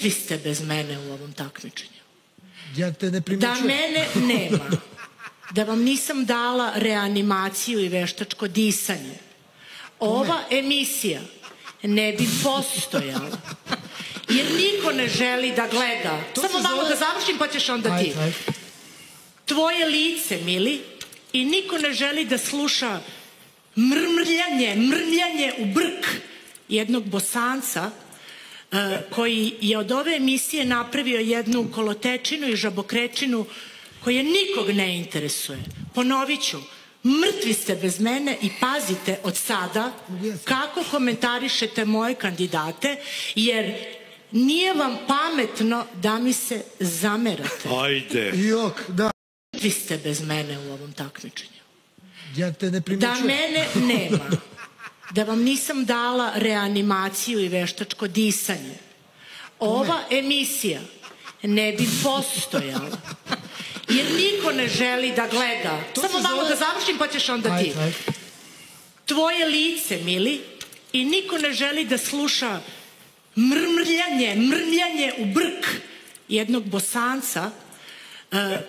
Vi ste bez mene u ovom takmičenju. Ja te ne primećujem. Da mene nema, da vam nisam dala reanimaciju i veštačko disanje, ova emisija ne bi postojala. Jer niko ne želi da gleda. Samo malo da završim pa ćeš onda ti. Tvoje lice, mili, i niko ne želi da sluša mrmljanje u brk jednog Bosanca koji je od ove emisije napravio jednu kolotečinu i žabokrečinu koja nikog ne interesuje. Ponovit ću, mrtvi ste bez mene i pazite od sada kako komentarišete moje kandidate, jer nije vam pametno da mi se zamerate. Ajde. Jok, da. Mrtvi ste bez mene u ovom takmičenju. Ja te ne primećujem. Da mene nema, da vam nisam dala reanimaciju i veštačko disanje, ova emisija ne bi postojala. Jer niko ne želi da gleda. Samo malo da završim pa ćeš onda ti. Tvoje lice, mili, i niko ne želi da sluša mrmljanje u brk jednog Bosanca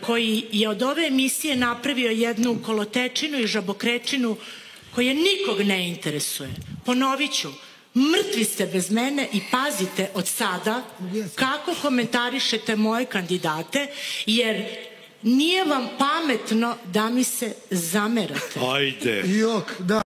koji je od ove emisije napravio jednu kolotečinu i žabokrečinu koja nikog ne interesuje. Ponovit ću, mrtvi ste bez mene i pazite od sada kako komentarišete moje kandidate, jer nije vam pametno da mi se zamerate. Ajde. Jok, da.